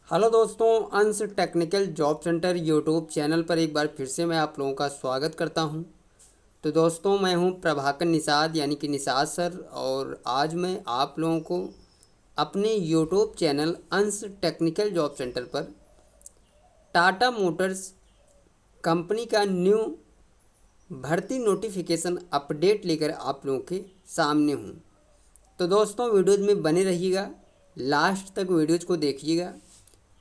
Hello दोस्तों, अंश technical job centre YouTube channel पर एक बार फिर से मैं आप लोगों का स्वागत करता हूं। तो दोस्तों, मैं हूं प्रभाकर निषाद यानी कि निषाद सर, और आज मैं आप लोगों को अपने यूट्यूब चैनल अंश टेक्निकल जॉब सेंटर पर टाटा मोटर्स कंपनी का न्यू भर्ती नोटिफिकेशन अपडेट लेकर आप लोगों के सामने हूं। तो दोस्तों, वीडियोज़ में बने रहिएगा, लास्ट तक वीडियोज़ को देखिएगा।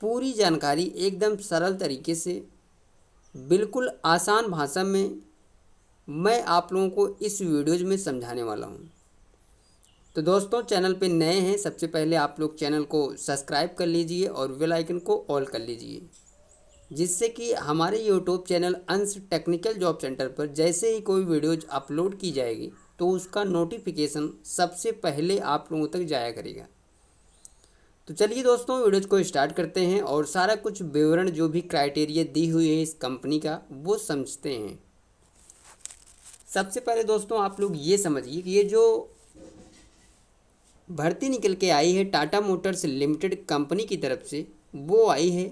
पूरी जानकारी एकदम सरल तरीके से, बिल्कुल आसान भाषा में मैं आप लोगों को इस वीडियोज़ में समझाने वाला हूं। तो दोस्तों, चैनल पे नए हैं, सबसे पहले आप लोग चैनल को सब्सक्राइब कर लीजिए और बेल आइकन को ऑल कर लीजिए, जिससे कि हमारे यूट्यूब चैनल अंश टेक्निकल जॉब सेंटर पर जैसे ही कोई वीडियोज अपलोड की जाएगी तो उसका नोटिफिकेशन सबसे पहले आप लोगों तक जाया करेगा। तो चलिए दोस्तों, वीडियोज को स्टार्ट करते हैं और सारा कुछ विवरण जो भी क्राइटेरिया दी हुई है इस कंपनी का वो समझते हैं। सबसे पहले दोस्तों, आप लोग ये समझिए कि ये जो भर्ती निकल के आई है टाटा मोटर्स लिमिटेड कंपनी की तरफ से, वो आई है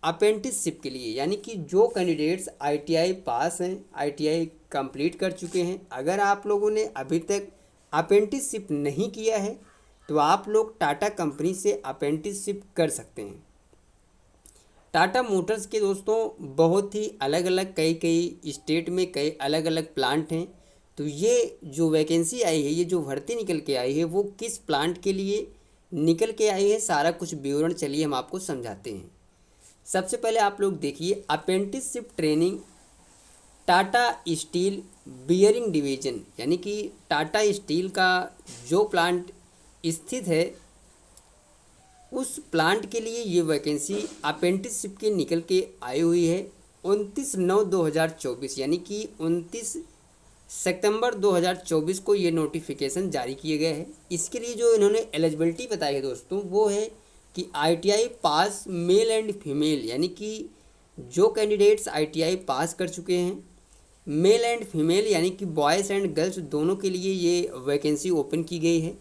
अप्रेंटिसशिप के लिए। यानी कि जो कैंडिडेट्स आईटीआई पास हैं, आईटीआई कंप्लीट कर चुके हैं, अगर आप लोगों ने अभी तक अप्रेंटिसशिप नहीं किया है तो आप लोग टाटा कंपनी से अप्रेंटिसशिप कर सकते हैं। टाटा मोटर्स के दोस्तों बहुत ही अलग अलग कई कई स्टेट में कई अलग अलग प्लांट हैं। तो ये जो वैकेंसी आई है, ये जो भर्ती निकल के आई है, वो किस प्लांट के लिए निकल के आई है, सारा कुछ विवरण चलिए हम आपको समझाते हैं। सबसे पहले आप लोग देखिए, apprenticeship training Tata steel bearing division, यानी कि टाटा स्टील का जो प्लांट स्थित है उस प्लांट के लिए ये वैकेंसी अप्रेंटिसशिप की निकल के आई हुई है 29/9/2024, यानी कि 29 सितंबर 2024 को ये नोटिफिकेशन जारी किए गए हैं। इसके लिए जो इन्होंने एलिजिबिलिटी बताई है दोस्तों, वो है कि ITI pass male and female, यानी कि जो कैंडिडेट्स आईटीआई पास कर चुके हैं, मेल एंड फीमेल यानी कि बॉयज़ एंड गर्ल्स दोनों के लिए ये वैकेंसी ओपन की गई है।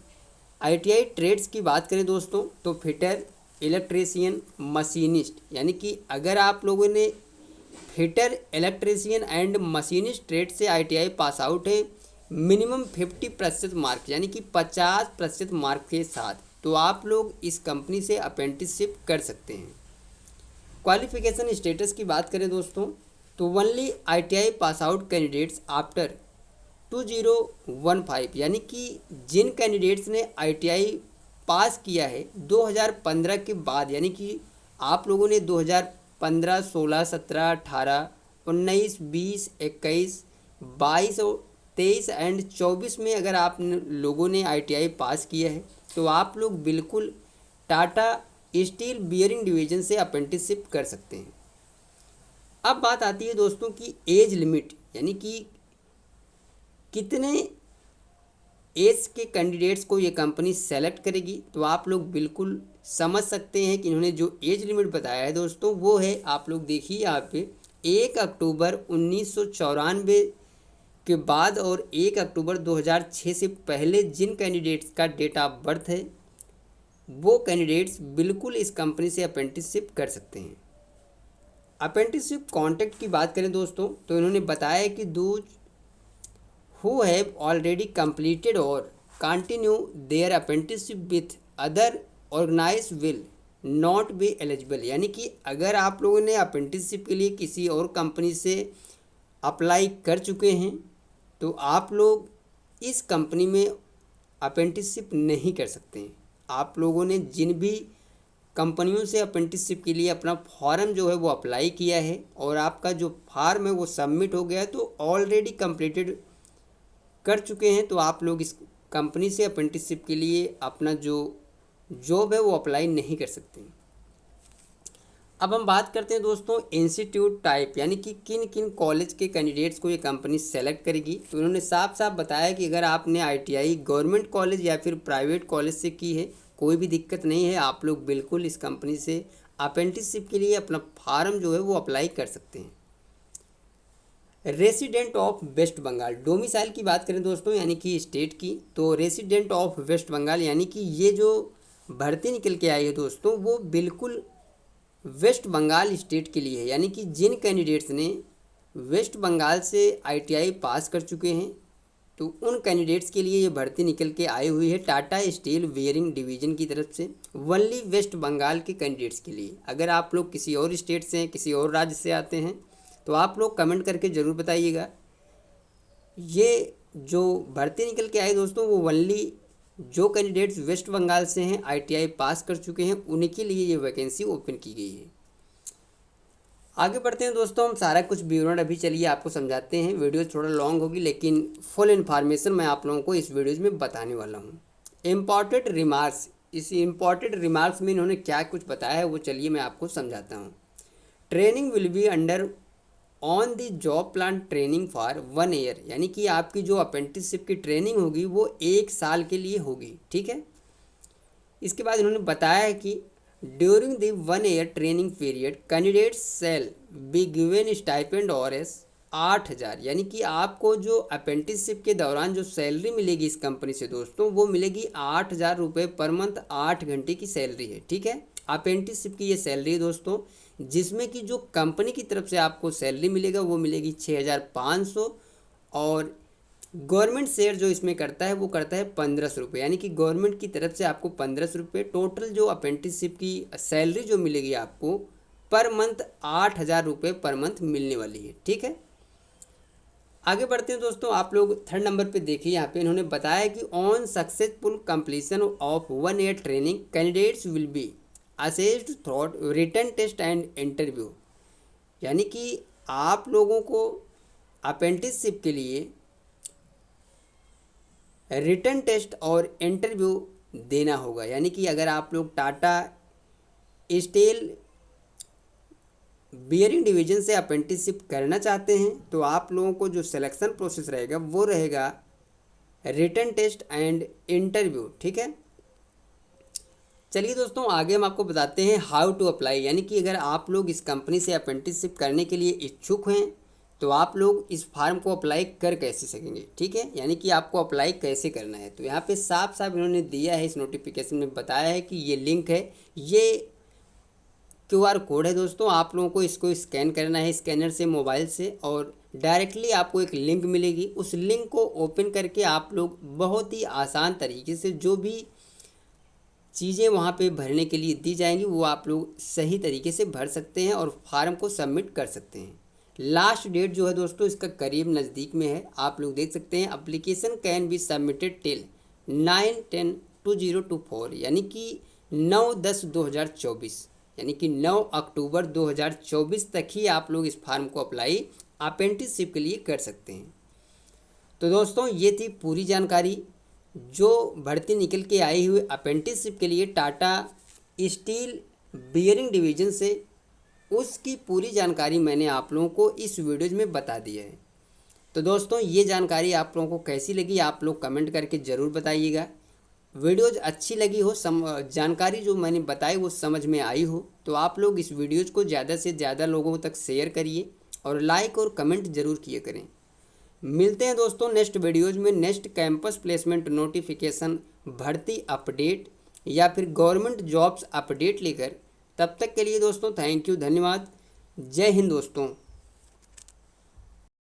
आईटीआई ट्रेड्स की बात करें दोस्तों, तो फिटर, इलेक्ट्रीशियन, मशीनिस्ट, यानी कि अगर आप लोगों ने fitter, electrician and machinist trade से आईटीआई पास आउट है मिनिमम 50% मार्क, यानी कि 50% मार्क के साथ, तो आप लोग इस कंपनी से अप्रेंटिसशिप कर सकते हैं। क्वालिफिकेशन स्टेटस की बात करें दोस्तों, तो only ITI pass out candidates after 2015, यानी कि जिन कैंडिडेट्स ने आईटीआई पास किया है 2015 के बाद, यानी कि आप लोगों ने 2015, 16, 17, 18, 19, 20, 21, 22 और 23 एंड 24 में अगर आप लोगों ने आईटीआई पास किया है तो आप लोग बिल्कुल टाटा स्टील बियरिंग डिवीजन से अप्रेंटिसशिप कर सकते हैं। अब बात आती है दोस्तों की एज लिमिट, यानी कि कितने एज के कैंडिडेट्स को ये कंपनी सेलेक्ट करेगी। तो आप लोग बिल्कुल समझ सकते हैं कि इन्होंने जो एज लिमिट बताया है दोस्तों, वो है, आप लोग देखिए यहाँ पे 1 अक्टूबर 1994 के बाद और 1 अक्टूबर 2006 से पहले जिन कैंडिडेट्स का डेट ऑफ बर्थ है वो कैंडिडेट्स बिल्कुल इस कंपनी से अप्रेंटिसशिप कर सकते हैं। अप्रेंटिसशिप कॉन्ट्रैक्ट की बात करें दोस्तों, तो इन्होंने बताया कि those who have already completed or continue their apprenticeship with other organized will not be eligible, यानी कि अगर आप लोगों ने अप्रेंटिसशिप के लिए किसी और कंपनी से अप्लाई कर चुके हैं तो आप लोग इस कंपनी में अप्रेंटिसशिप नहीं कर सकते हैं। आप लोगों ने जिन भी कंपनियों से अप्रेंटिसशिप के लिए अपना फॉर्म जो है वो अप्लाई किया है और आपका जो फॉर्म है वो सबमिट हो गया है, तो ऑलरेडी कंप्लीटेड कर चुके हैं, तो आप लोग इस कंपनी से अप्रेंटिसशिप के लिए अपना जो जॉब है वो अप्लाई नहीं कर सकते। अब हम बात करते हैं दोस्तों इंस्टीट्यूट टाइप, यानी कि किन किन कॉलेज के कैंडिडेट्स को ये कंपनी सेलेक्ट करेगी। तो उन्होंने साफ साफ बताया कि अगर आपने आईटीआई गवर्नमेंट कॉलेज या फिर प्राइवेट कॉलेज से की है, कोई भी दिक्कत नहीं है, आप लोग बिल्कुल इस कंपनी से अप्रेंटिसशिप के लिए अपना फॉर्म जो है वो अप्लाई कर सकते हैं। Resident of West Bengal, domicile की बात करें दोस्तों, यानी कि स्टेट की, तो रेसिडेंट ऑफ वेस्ट बंगाल, यानी कि ये जो भर्ती निकल के आई है दोस्तों, वो बिल्कुल वेस्ट बंगाल स्टेट के लिए है, यानी कि जिन कैंडिडेट्स ने वेस्ट बंगाल से आईटीआई पास कर चुके हैं तो उन कैंडिडेट्स के लिए ये भर्ती निकल के आई हुई है टाटा स्टील बेयरिंग डिवीज़न की तरफ से, ओनली वेस्ट बंगाल के कैंडिडेट्स के लिए। अगर आप लोग किसी और स्टेट से हैं, किसी और राज्य से आते हैं तो आप लोग कमेंट करके ज़रूर बताइएगा। ये जो भर्ती निकल के आई दोस्तों वो ओनली जो कैंडिडेट्स वेस्ट बंगाल से हैं, आईटीआई पास कर चुके हैं, उन्हीं के लिए ये वैकेंसी ओपन की गई है। आगे बढ़ते हैं दोस्तों, हम सारा कुछ विवरण अभी चलिए आपको समझाते हैं। वीडियो थोड़ा लॉन्ग होगी लेकिन फुल इन्फॉर्मेशन मैं आप लोगों को इस वीडियोज़ में बताने वाला हूँ। इम्पॉर्टेंट रिमार्क्स, इस इम्पॉर्टेंट रिमार्क्स में इन्होंने क्या कुछ बताया है वो चलिए मैं आपको समझाता हूँ। Training will be under on the job plan training for 1 year, यानी कि आपकी जो अप्रेंटिसशिप की ट्रेनिंग होगी वो 1 साल के लिए होगी, ठीक है। इसके बाद इन्होंने बताया है कि during the 1 year training period candidate shall be given stipend और एस 8,000, यानी कि आपको जो अप्रेंटिसशिप के दौरान जो सैलरी मिलेगी इस कंपनी से दोस्तों वो मिलेगी 8,000 रुपये पर मंथ, 8 घंटे की सैलरी है, ठीक है। अप्रेंटिसशिप की ये सैलरी है दोस्तों, जिसमें कि जो कंपनी की तरफ से आपको सैलरी मिलेगा वो मिलेगी 6,500 और गवर्नमेंट शेयर जो इसमें करता है वो करता है 1,500 रुपये, यानी कि गवर्नमेंट की तरफ से आपको 1,500 रुपये टोटल जो अप्रेंटिसशिप की सैलरी जो मिलेगी आपको पर मंथ 8,000 रुपये पर मंथ मिलने वाली है, ठीक है। आगे बढ़ते हैं दोस्तों, आप लोग 3rd नंबर पे देखिए, यहाँ पे इन्होंने बताया कि on successful completion of 1 year training candidates will be assessed through written test and interview, यानी कि आप लोगों को अप्रेंटिसशिप के लिए रिटन टेस्ट और इंटरव्यू देना होगा। यानी कि अगर आप लोग टाटा स्टील बियरिंग डिवीज़न से अप्रेंटिसशिप करना चाहते हैं तो आप लोगों को जो सिलेक्शन प्रोसेस रहेगा वो रहेगा रिटन टेस्ट एंड इंटरव्यू, ठीक है। चलिए दोस्तों आगे हम आपको बताते हैं हाउ टू अप्लाई, यानी कि अगर आप लोग इस कंपनी से अप्रेंटिसशिप करने के लिए इच्छुक हैं तो आप लोग इस फार्म को अप्लाई कर कैसे सकेंगे, ठीक है। यानी कि आपको अप्लाई कैसे करना है तो यहाँ पे साफ साफ इन्होंने दिया है, इस नोटिफिकेशन में बताया है कि ये लिंक है, ये QR कोड है दोस्तों, आप लोगों को इसको स्कैन करना है स्कैनर से, मोबाइल से, और डायरेक्टली आपको एक लिंक मिलेगी। उस लिंक को ओपन करके आप लोग बहुत ही आसान तरीके से जो भी चीज़ें वहाँ पे भरने के लिए दी जाएंगी वो आप लोग सही तरीके से भर सकते हैं और फार्म को सबमिट कर सकते हैं। लास्ट डेट जो है दोस्तों इसका करीब नज़दीक में है, आप लोग देख सकते हैं। Application can be submitted till 9/10/2024, यानी कि 9/10/2024, यानी कि 9 अक्टूबर 2024 तक ही आप लोग इस फार्म को अप्लाई अप्रेंटिसशिप के लिए कर सकते हैं। तो दोस्तों ये थी पूरी जानकारी जो भर्ती निकल के आई हुई अप्रेंटिसशिप के लिए टाटा स्टील बियरिंग डिवीज़न से, उसकी पूरी जानकारी मैंने आप लोगों को इस वीडियोज़ में बता दिया है। तो दोस्तों ये जानकारी आप लोगों को कैसी लगी आप लोग कमेंट करके ज़रूर बताइएगा। वीडियोज़ अच्छी लगी हो, जानकारी जो मैंने बताई वो समझ में आई हो तो आप लोग इस वीडियोज़ को ज़्यादा से ज़्यादा लोगों तक शेयर करिए और लाइक और कमेंट ज़रूर किया करें। मिलते हैं दोस्तों नेक्स्ट वीडियोज़ में, नेक्स्ट कैंपस प्लेसमेंट नोटिफिकेशन, भर्ती अपडेट या फिर गवर्नमेंट जॉब्स अपडेट लेकर। तब तक के लिए दोस्तों थैंक यू, धन्यवाद, जय हिंद दोस्तों।